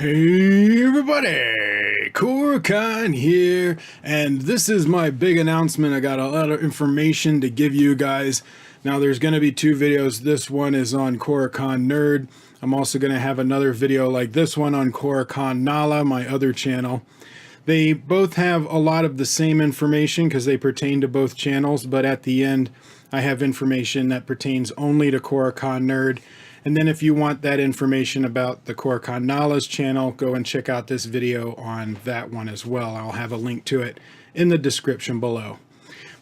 Hey everybody, Koricon here, and this is my big announcement. I got a lot of information to give you guys. Now there's going to be two videos. This one is on Koricon Nerd. I'm also going to have another video like this one on Koricon Nala, my other channel. They both have a lot of the same information because they pertain to both channels, but at the end I have information that pertains only to Koricon Nerd. And then if you want that information about the Koricon Nala's channel, go and check out this video on that one as well. I'll have a link to it in the description below.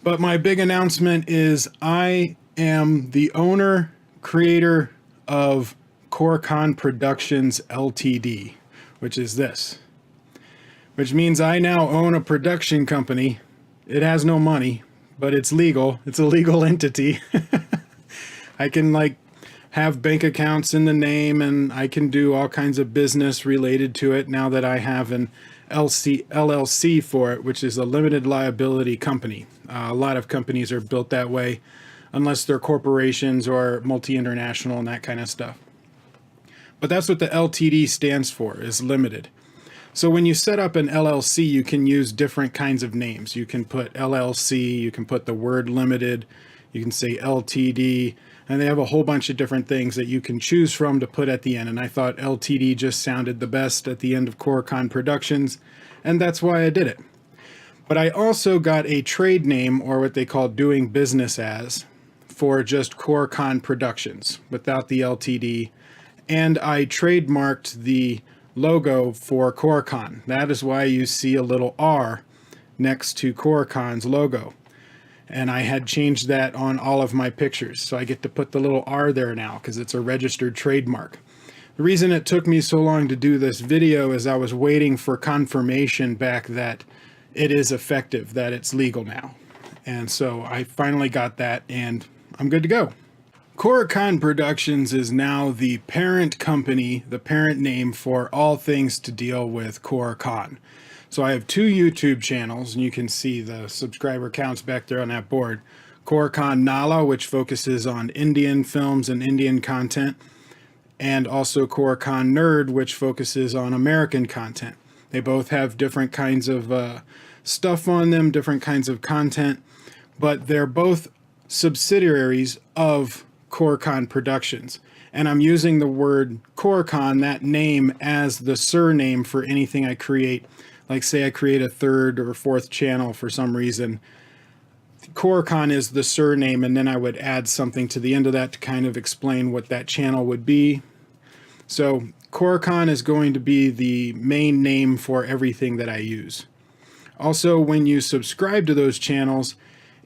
But my big announcement is I am the owner, creator of Koricon Productions Ltd, which is this. Which means I now own a production company. It has no money, but it's legal. It's a legal entity. I can have bank accounts in the name, and I can do all kinds of business related to it now that I have an LLC for it, which is a limited liability company. A lot of companies are built that way, unless they're corporations or multi-international and that kind of stuff. But that's what the LTD stands for, is limited. So when you set up an LLC, you can use different kinds of names. You can put LLC, you can put the word limited, you can say LTD, and they have a whole bunch of different things that you can choose from to put at the end. And I thought LTD just sounded the best at the end of Koricon Productions, and that's why I did it. But I also got a trade name, or what they call doing business as, for just Koricon Productions without the LTD. And I trademarked the logo for Koricon. That is why you see a little R next to Koricon's logo. And I had changed that on all of my pictures. So I get to put the little R there now because it's a registered trademark. The reason it took me so long to do this video is I was waiting for confirmation back that it is effective, that it's legal now. And so I finally got that and I'm good to go. Koricon Productions is now the parent company, the parent name for all things to deal with Koricon. So I have two YouTube channels, and you can see the subscriber counts back there on that board. Koricon Nala, which focuses on Indian films and Indian content, and also Koricon Nerd, which focuses on American content. They both have different kinds of stuff on them, different kinds of content, but they're both subsidiaries of Koricon Productions. And I'm using the word Koricon, that name, as the surname for anything I create. Like say I create a third or fourth channel for some reason, Koricon is the surname, and then I would add something to the end of that to kind of explain what that channel would be. So Koricon is going to be the main name for everything that I use. Also, when you subscribe to those channels,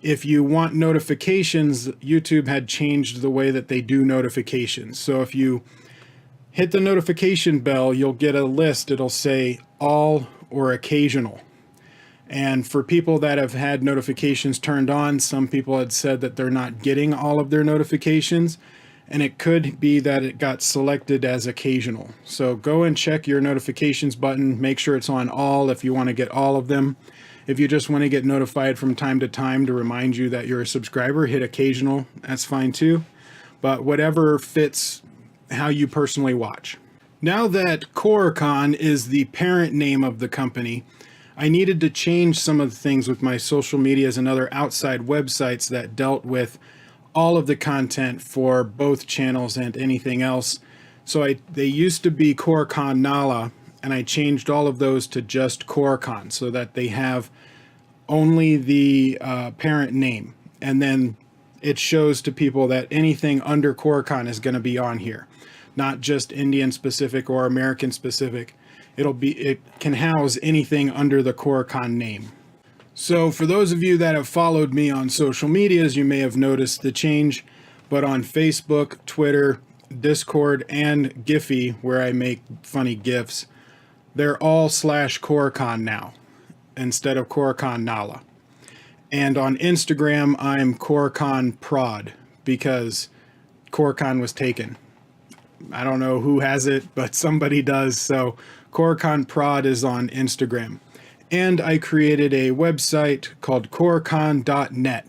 if you want notifications, YouTube had changed the way that they do notifications. So if you hit the notification bell, you'll get a list. It'll say all or occasional. And for people that have had notifications turned on, some people had said that they're not getting all of their notifications, and it could be that it got selected as occasional. So go and check your notifications button, make sure it's on all if you want to get all of them. If you just want to get notified from time to time to remind you that you're a subscriber, hit occasional, that's fine too. But whatever fits how you personally watch. Now that Koricon is the parent name of the company, I needed to change some of the things with my social medias and other outside websites that dealt with all of the content for both channels and anything else. So they used to be Koricon Nala, and I changed all of those to just Koricon so that they have only the parent name. And then it shows to people that anything under Koricon is going to be on here. Not just Indian specific or American specific. It can house anything under the Koricon name. So for those of you that have followed me on social medias, you may have noticed the change, but on Facebook, Twitter, Discord, and Giphy, where I make funny GIFs, they're all /Koricon now, instead of Koricon Nala. And on Instagram, I'm Koricon Prod, because Koricon was taken. I don't know who has it, but somebody does. So Koricon Prod is on Instagram. And I created a website called koricon.net.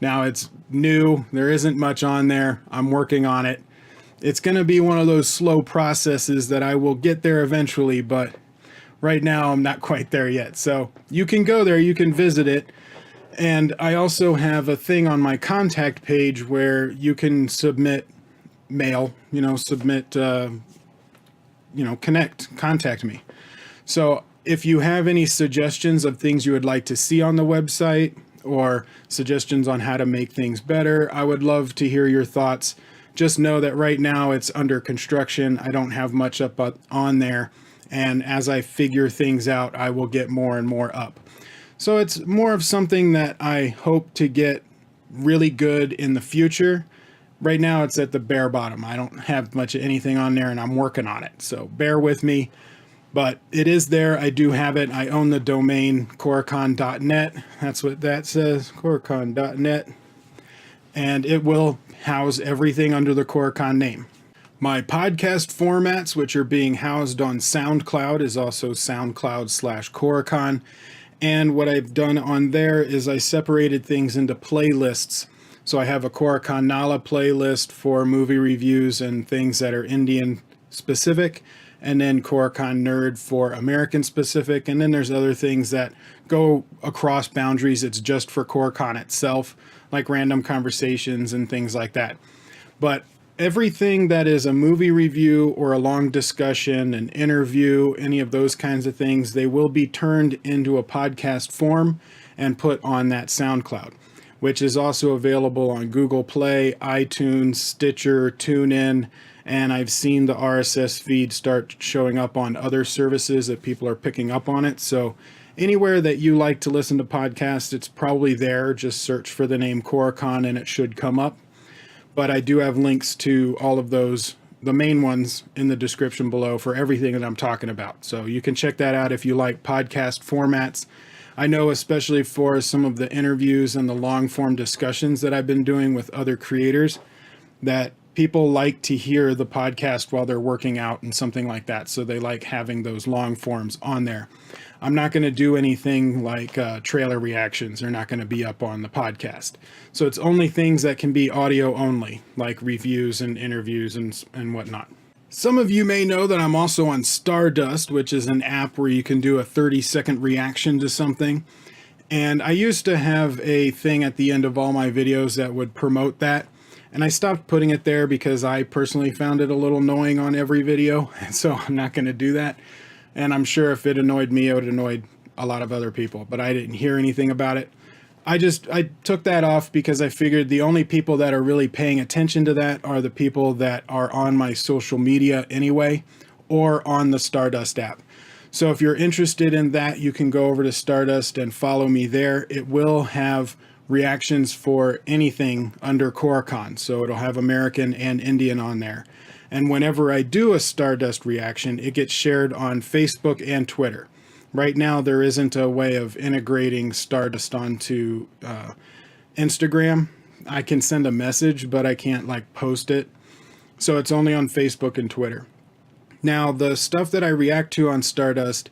Now it's new. There isn't much on there. I'm working on it. it's going to be one of those slow processes that I will get there eventually, but right now I'm not quite there yet. So you can go there, you can visit it. And I also have a thing on my contact page where you can submit mail, contact me. So if you have any suggestions of things you would like to see on the website or suggestions on how to make things better, I would love to hear your thoughts. Just know that right now it's under construction. I don't have much up on there. And as I figure things out, I will get more and more up. So it's more of something that I hope to get really good in the future. Right now it's at the bare bottom. I don't have much of anything on there and I'm working on it. So bear with me, but it is there. I do have it. I own the domain Koricon.net. That's what that says, Koricon.net. And it will house everything under the Koricon name. My podcast formats, which are being housed on SoundCloud, is also SoundCloud/Koricon. And what I've done on there is I separated things into playlists. So I have a Koricon Nala playlist for movie reviews and things that are Indian specific, and then Koricon Nerd for American specific. And then there's other things that go across boundaries. It's just for Koricon itself, like random conversations and things like that. But everything that is a movie review or a long discussion, an interview, any of those kinds of things, they will be turned into a podcast form and put on that SoundCloud, which is also available on Google Play, iTunes, Stitcher, TuneIn, and I've seen the RSS feed start showing up on other services that people are picking up on it. So anywhere that you like to listen to podcasts, it's probably there. Just search for the name Koricon and it should come up. But I do have links to all of those, the main ones, in the description below for everything that I'm talking about. So you can check that out if you like podcast formats. I know especially for some of the interviews and the long form discussions that I've been doing with other creators, that people like to hear the podcast while they're working out and something like that. So they like having those long forms on there. I'm not going to do anything like trailer reactions. They're not going to be up on the podcast. So it's only things that can be audio only, like reviews and interviews and whatnot. Some of you may know that I'm also on Stardust, which is an app where you can do a 30-second reaction to something. And I used to have a thing at the end of all my videos that would promote that. And I stopped putting it there because I personally found it a little annoying on every video. So I'm not going to do that. And I'm sure if it annoyed me, it would annoy a lot of other people. But I didn't hear anything about it. I took that off because I figured the only people that are really paying attention to that are the people that are on my social media anyway, or on the Stardust app. So if you're interested in that, you can go over to Stardust and follow me there. It will have reactions for anything under Koricon. So it'll have American and Indian on there. And whenever I do a Stardust reaction, it gets shared on Facebook and Twitter. Right now, there isn't a way of integrating Stardust onto Instagram. I can send a message, but I can't post it. So it's only on Facebook and Twitter. Now, the stuff that I react to on Stardust,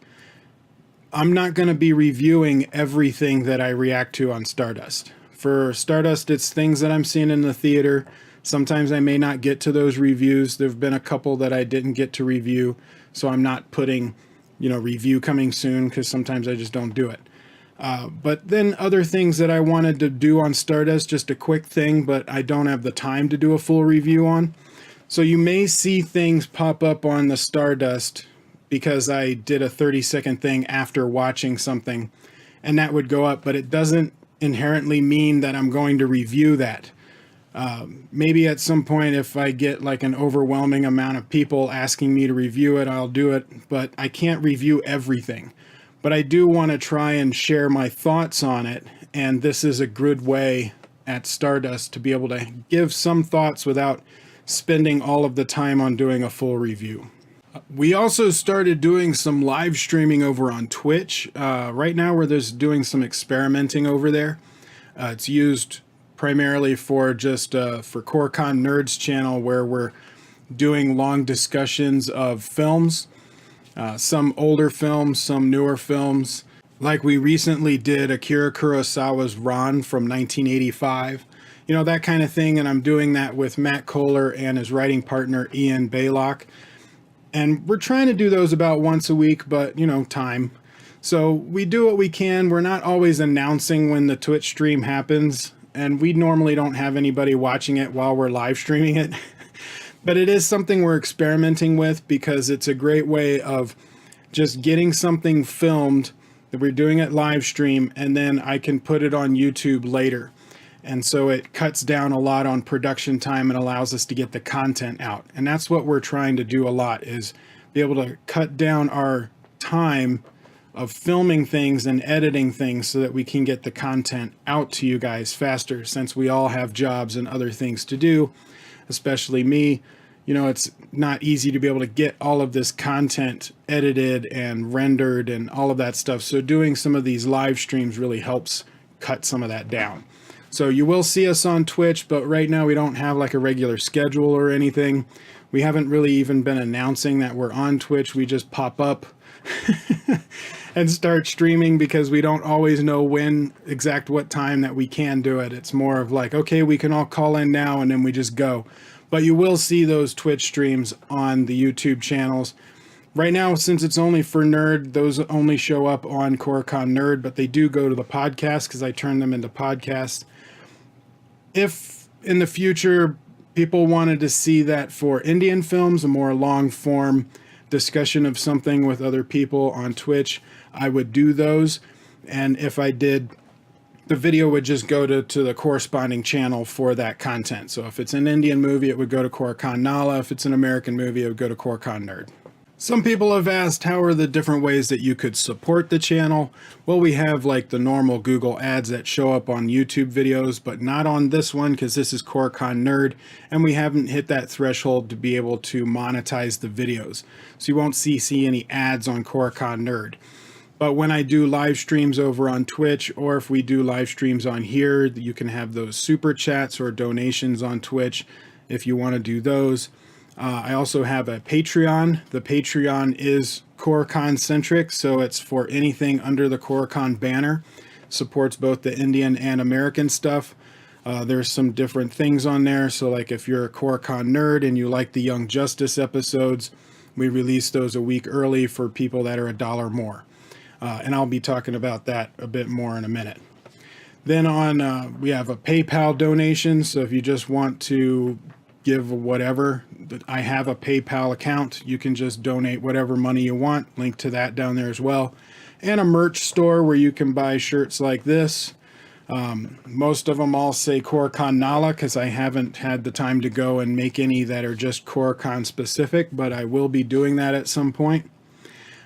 I'm not going to be reviewing everything that I react to on Stardust. For Stardust, it's things that I'm seeing in the theater. Sometimes I may not get to those reviews. There have been a couple that I didn't get to review, so I'm not putting, review coming soon, because sometimes I just don't do it. But then other things that I wanted to do on Stardust, just a quick thing, but I don't have the time to do a full review on. So you may see things pop up on the Stardust because I did a 30-second thing after watching something, and that would go up, but it doesn't inherently mean that I'm going to review that. Maybe at some point, if I get an overwhelming amount of people asking me to review it, I'll do it, but I can't review everything. But I do want to try and share my thoughts on it, and this is a good way at Stardust to be able to give some thoughts without spending all of the time on doing a full review. We also started doing some live streaming over on Twitch. Right now we're just doing some experimenting over there. It's used primarily for for Koricon Nerds channel, where we're doing long discussions of films, some older films, some newer films. Like we recently did Akira Kurosawa's Ran from 1985. you know, that kind of thing. And I'm doing that with Matt Kohler and his writing partner, Ian Baylock. And we're trying to do those about once a week, but you know, time. So we do what we can. We're not always announcing when the Twitch stream happens, and we normally don't have anybody watching it while we're live streaming it. But it is something we're experimenting with because it's a great way of just getting something filmed that we're doing it live stream, and then I can put it on YouTube later. And so it cuts down a lot on production time and allows us to get the content out. And that's what we're trying to do a lot, is be able to cut down our time of filming things and editing things so that we can get the content out to you guys faster, since we all have jobs and other things to do, especially me. You know, it's not easy to be able to get all of this content edited and rendered and all of that stuff. So doing some of these live streams really helps cut some of that down. So you will see us on Twitch, but right now we don't have like a regular schedule or anything. We haven't really even been announcing that we're on Twitch. We just pop up and start streaming because we don't always know what time that we can do it. It's more of like, okay, we can all call in now, and then we just go. But you will see those Twitch streams on the YouTube channels. Right now, since it's only for Nerd, those only show up on Koricon Nerd, but they do go to the podcast because I turn them into podcasts. If in the future people wanted to see that for Indian films, a more long form discussion of something with other people on Twitch, I would do those. And if I did, the video would just go to the corresponding channel for that content. So if it's an Indian movie, it would go to Koricon Nala. If it's an American movie, it would go to Koricon Nerd. Some people have asked, how are the different ways that you could support the channel? Well, we have like the normal Google ads that show up on YouTube videos, but not on this one because this is Koricon Nerd, and we haven't hit that threshold to be able to monetize the videos. So you won't see any ads on Koricon Nerd. But when I do live streams over on Twitch, or if we do live streams on here, you can have those super chats or donations on Twitch if you want to do those. I also have a Patreon. The Patreon is Koricon centric, so it's for anything under the Koricon banner. Supports both the Indian and American stuff. There's some different things on there. So like if you're a Koricon nerd and you like the Young Justice episodes, we release those a week early for people that are $1 more. And I'll be talking about that a bit more in a minute. Then on, we have a PayPal donation. So if you just want to give whatever, I have a PayPal account. You can just donate whatever money you want. Link to that down there as well. And a merch store where you can buy shirts like this. Most of them all say Koricon Nala because I haven't had the time to go and make any that are just Koricon specific, but I will be doing that at some point.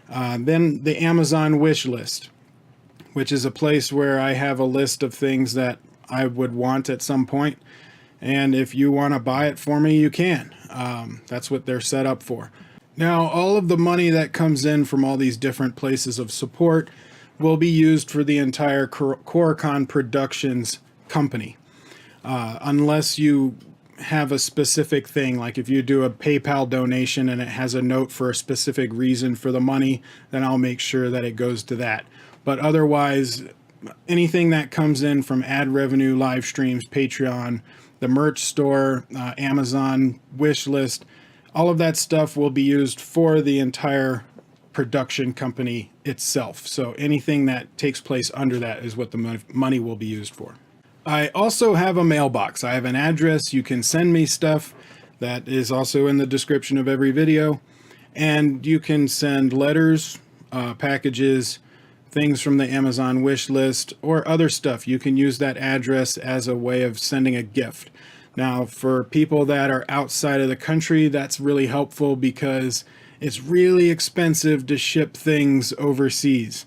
Then the Amazon wish list, which is a place where I have a list of things that I would want at some point. And if you want to buy it for me, you can. That's what they're set up for. Now, all of the money that comes in from all these different places of support will be used for the entire Koricon Productions company. Unless you have a specific thing, like if you do a PayPal donation and it has a note for a specific reason for the money, then I'll make sure that it goes to that. But otherwise, anything that comes in from ad revenue, live streams, Patreon, the merch store, Amazon wish list, all of that stuff will be used for the entire production company itself. So anything that takes place under that is what the money will be used for. I also have a mailbox. I have an address. You can send me stuff. That is also in the description of every video. And you can send letters, packages, things from the Amazon wish list, or other stuff. You can use that address as a way of sending a gift. Now, for people that are outside of the country, that's really helpful because it's really expensive to ship things overseas.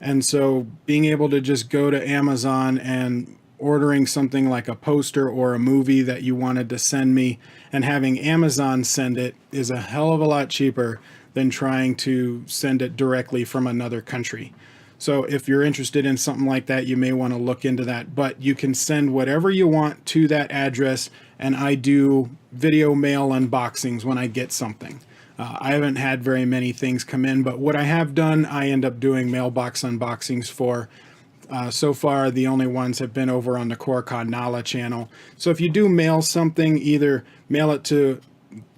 And so being able to just go to Amazon and ordering something like a poster or a movie that you wanted to send me and having Amazon send it is a hell of a lot cheaper than trying to send it directly from another country. So if you're interested in something like that, you may want to look into that. But you can send whatever you want to that address, and I do video mail unboxings when I get something. I haven't had very many things come in, but what I have done, I end up doing mailbox unboxings for. So far, the only ones have been over on the Koricon Nala channel. So if you do mail something, either mail it to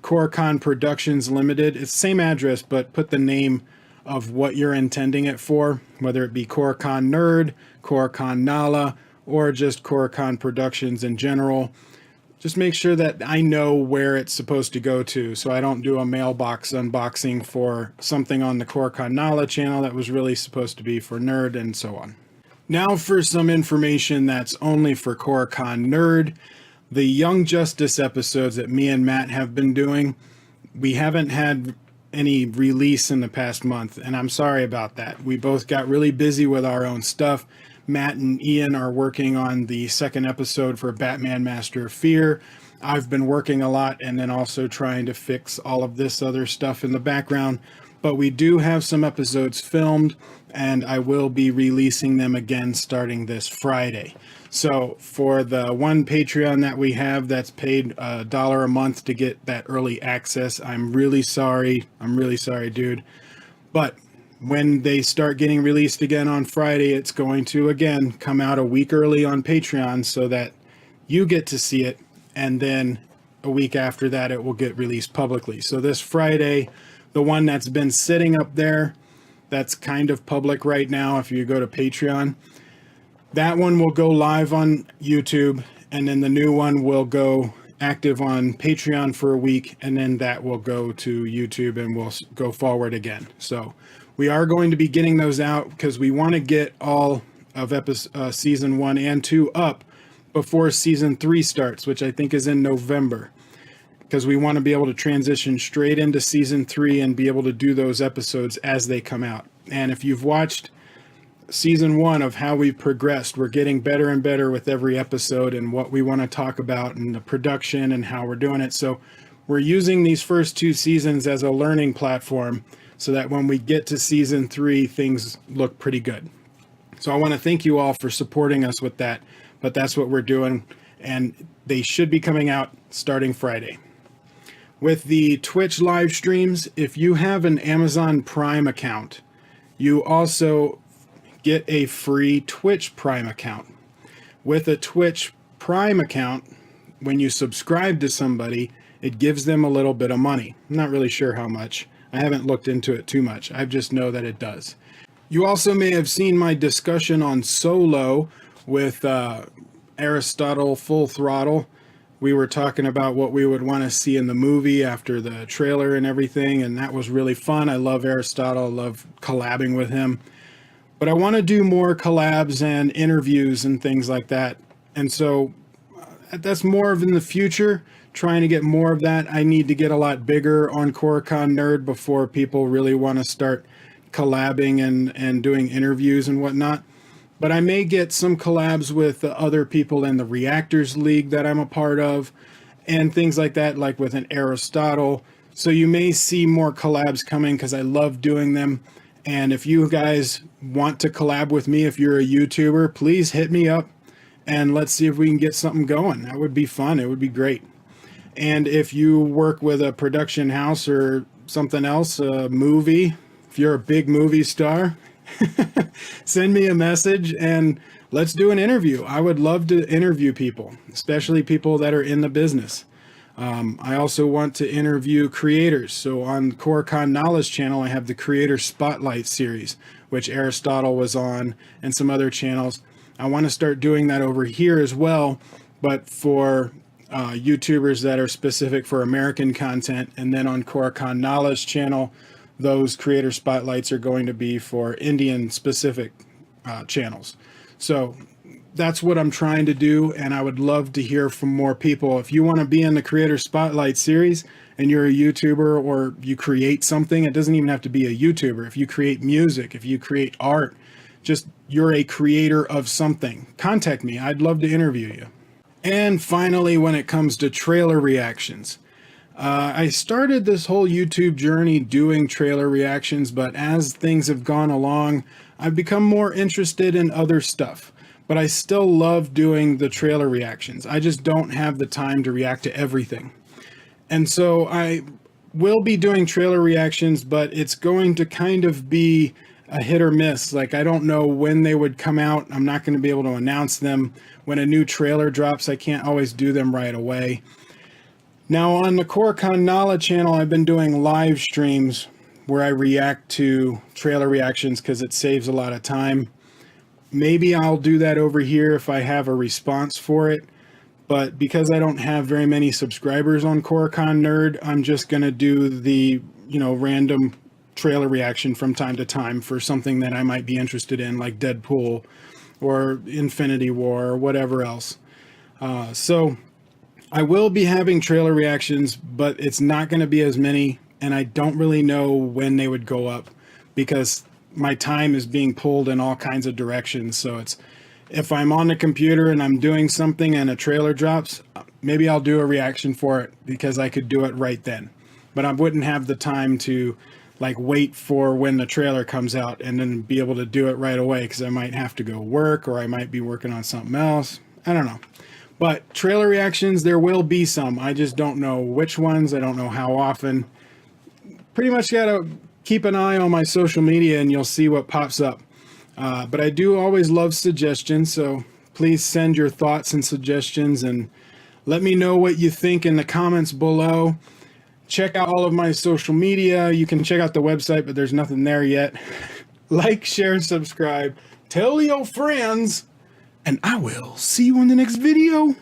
Koricon Productions Ltd. It's the same address, but put the name of what you're intending it for, whether it be Koricon Nerd, Koricon Nala, or just Koricon Productions in general. Just make sure that I know where it's supposed to go to, so I don't do a mailbox unboxing for something on the Koricon Nala channel that was really supposed to be for Nerd, and so on. Now for some information that's only for Koricon Nerd. The Young Justice episodes that me and Matt have been doing, we haven't had any release in the past month, and I'm sorry about that. We both got really busy with our own stuff. Matt and Ian are working on the second episode for Batman Master of Fear. I've been working a lot and then also trying to fix all of this other stuff in the background. But we do have some episodes filmed, and I will be releasing them again starting this Friday. So for the one Patreon that we have that's paid $1 a month to get that early access, I'm really sorry. I'm really sorry, dude. But when they start getting released again on Friday, it's going to, again, come out a week early on Patreon so that you get to see it. And then a week after that, it will get released publicly. So this Friday, the one that's been sitting up there, that's kind of public right now if you go to Patreon, that one will go live on YouTube, and then the new one will go active on Patreon for a week, and then that will go to YouTube and will go forward again. So we are going to be getting those out because we want to get all of season 1 and 2 up before season 3 starts, which I think is in November, because we want to be able to transition straight into season 3 and be able to do those episodes as they come out. And if you've watched season 1 of how we've progressed, we're getting better and better with every episode and what we want to talk about and the production and how we're doing it. So we're using these first 2 seasons as a learning platform so that when we get to season 3, things look pretty good. So I want to thank you all for supporting us with that, but that's what we're doing, and they should be coming out starting Friday. With the Twitch live streams, if you have an Amazon Prime account, you also get a free Twitch Prime account. With a Twitch Prime account, when you subscribe to somebody, it gives them a little bit of money. I'm not really sure how much. I haven't looked into it too much. I just know that it does. You also may have seen my discussion on Solo with Aristotle Full Throttle. We were talking about what we would want to see in the movie after the trailer and everything, and that was really fun. I love Aristotle. I love collabing with him. But I want to do more collabs and interviews and things like that. And so that's more of in the future, trying to get more of that. I need to get a lot bigger on Koricon Nerd before people really want to start collabing and doing interviews and whatnot. But I may get some collabs with the other people in the Reactors League that I'm a part of and things like that, like with an Aristotle. So you may see more collabs coming because I love doing them. And if you guys want to collab with me, if you're a YouTuber, please hit me up and let's see if we can get something going. That would be fun. It would be great. And if you work with a production house or something else, a movie, if you're a big movie star, send me a message and let's do an interview. I would love to interview people, especially people that are in the business. I also want to interview creators. So on Koricon Nala's channel, I have the Creator Spotlight series, which Aristotle was on, and some other channels. I want to start doing that over here as well, but for YouTubers that are specific for American content. And then on Koricon Nala's channel, those Creator Spotlights are going to be for Indian specific channels. So that's what I'm trying to do, and I would love to hear from more people. If you want to be in the Creator Spotlight series and you're a YouTuber or you create something, it doesn't even have to be a YouTuber. If you create music, if you create art, just you're a creator of something, contact me. I'd love to interview you. And finally, when it comes to trailer reactions, I started this whole YouTube journey doing trailer reactions, but as things have gone along, I've become more interested in other stuff. But I still love doing the trailer reactions. I just don't have the time to react to everything. And so I will be doing trailer reactions, but it's going to kind of be a hit or miss. Like, I don't know when they would come out. I'm not going to be able to announce them. When a new trailer drops, I can't always do them right away. Now, on the Koricon Nala channel, I've been doing live streams where I react to trailer reactions because it saves a lot of time. Maybe I'll do that over here if I have a response for it. But because I don't have very many subscribers on Koricon Nerd, I'm just going to do the, random trailer reaction from time to time for something that I might be interested in, like Deadpool or Infinity War or whatever else. So I will be having trailer reactions, but it's not going to be as many, and I don't really know when they would go up because my time is being pulled in all kinds of directions. So it's, if I'm on the computer and I'm doing something and a trailer drops, maybe I'll do a reaction for it because I could do it right then. But I wouldn't have the time to wait for when the trailer comes out and then be able to do it right away because I might have to go work or I might be working on something else. I don't know. But trailer reactions, there will be some. I just don't know which ones. I don't know how often. Pretty much got to keep an eye on my social media and you'll see what pops up. But I do always love suggestions, so please send your thoughts and suggestions and let me know what you think in the comments below. Check out all of my social media. You can check out the website, but there's nothing there yet. Like, share, subscribe, tell your friends, and I will see you in the next video.